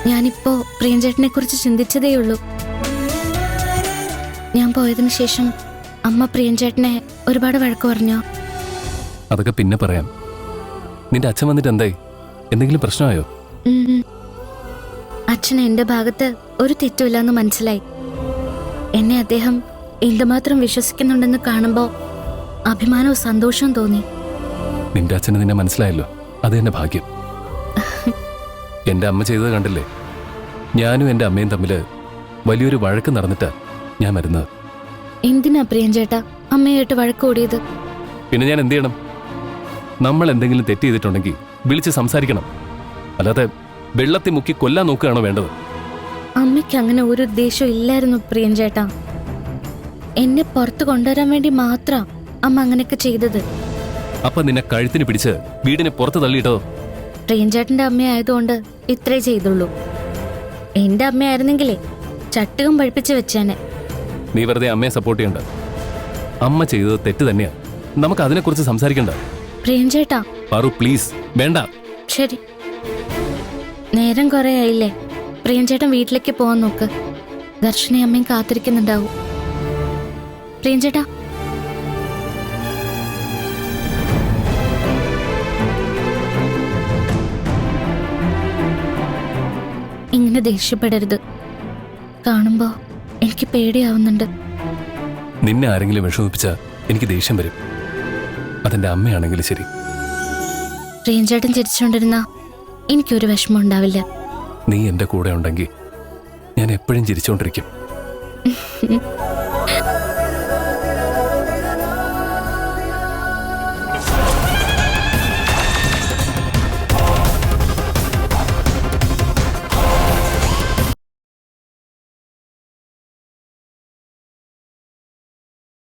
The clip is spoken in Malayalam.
ഞാനിപ്പോ പ്രിയഞ്ചേട്ടനെ കുറിച്ച് ചിന്തിച്ചതേയുള്ളൂ. ഞാൻ പോയതിനു ശേഷം അമ്മ പ്രിയഞ്ചേട്ടനെ ഒരുപാട് വഴക്ക് പറഞ്ഞോ? അതൊക്കെ പിന്നെ പറയാം. നിന്റെ അച്ഛൻ വന്നിട്ട് എന്തായി? എന്തെങ്കിലും പ്രശ്നമായോ? അച്ഛന് എന്റെ ഭാഗത്ത് ഒരു തെറ്റുമില്ലെന്ന് മനസ്സിലായി. എന്നെ അദ്ദേഹം എന്തുമാത്രം വിശ്വസിക്കുന്നുണ്ടെന്ന് കാണുമ്പോ അഭിമാനവും സന്തോഷവും തോന്നി. നിന്റെ അച്ഛന് നിന്നെ മനസ്സിലായല്ലോ, അത് എന്റെ ഭാഗ്യം. എന്റെ അമ്മ ചെയ്തത് കണ്ടില്ലേ? ഞാനും എന്റെ അമ്മയും തമ്മില് വലിയൊരു വഴക്ക് നടന്നിട്ടാ ഞാൻ വരുന്നത്. എന്തിനാ പ്രിയഞ്ചേട്ടാ അമ്മയായിട്ട് വഴക്ക് കൂടിയത്? പിന്നെ ഞാൻ എന്ത് ചെയ്യണം? നമ്മൾ എന്തെങ്കിലും തെറ്റ് ചെയ്തിട്ടുണ്ടെങ്കിൽ വിളിച്ച് സംസാരിക്കണം, അല്ലാതെ വെള്ളത്തിൽ മുക്കി കൊല്ലാൻ നോക്കുകയാണോ വേണ്ടത്? അമ്മയ്ക്ക് അങ്ങനെ ഒരു ഉദ്ദേശവും ഇല്ലായിരുന്നു പ്രിയഞ്ചേട്ടാ. എന്നെ പുറത്തു കൊണ്ടുവരാൻ വേണ്ടി മാത്രം അമ്മ അങ്ങനെയൊക്കെ ചെയ്തത്. അപ്പൊ നിന്നെ കഴുത്തിന് പിടിച്ച് വീടിനെ പുറത്ത് തള്ളിയിട്ടോ? പ്രിയഞ്ചേട്ടന്റെ അമ്മയായതുകൊണ്ട് ഇത്രേ ചെയ്തുള്ളൂ. എന്റെ അമ്മയായിരുന്നെങ്കിലേ ചട്ടുകം പഴിപ്പിച്ച് വെച്ചേനെ. നീ വെറുതെ അമ്മയെ സപ്പോർട്ട് ചെയ്യണ്ട. അമ്മ ചെയ്തത് തെറ്റ് തന്നെയാ. നമുക്ക് അതിനെക്കുറിച്ച് സംസാരിക്കണ്ട. പ്രിയഞ്ചേട്ടാ പാറു പ്ലീസ്, വേണ്ട. ശരി, നേരം കുറെ ആയില്ലേ. പ്രിയഞ്ചേട്ടൻ വീട്ടിലേക്ക് പോവാൻ നോക്ക്. ദർശന അമ്മയും കാത്തിരിക്കുന്നുണ്ടാവും. പ്രിയഞ്ചേട്ടാ ഇങ്ങനെ ദേഷ്യപ്പെടരുത്. കാണുമ്പോ എനിക്ക് പേടിയാവുന്നുണ്ട്. നിന്നെ ആരെങ്കിലും വിഷമിപ്പിച്ചാ എനിക്ക് ദേഷ്യം വരും. അതെന്റെ അമ്മയാണെങ്കിലും ശരി. പ്രിയഞ്ചേട്ടൻ ചിരിച്ചുകൊണ്ടിരുന്ന എനിക്കൊരു വിഷമം ഉണ്ടാവില്ല. നീ എന്റെ കൂടെ ഉണ്ടെങ്കിൽ ഞാൻ എപ്പോഴും ചിരിച്ചുകൊണ്ടിരിക്കും.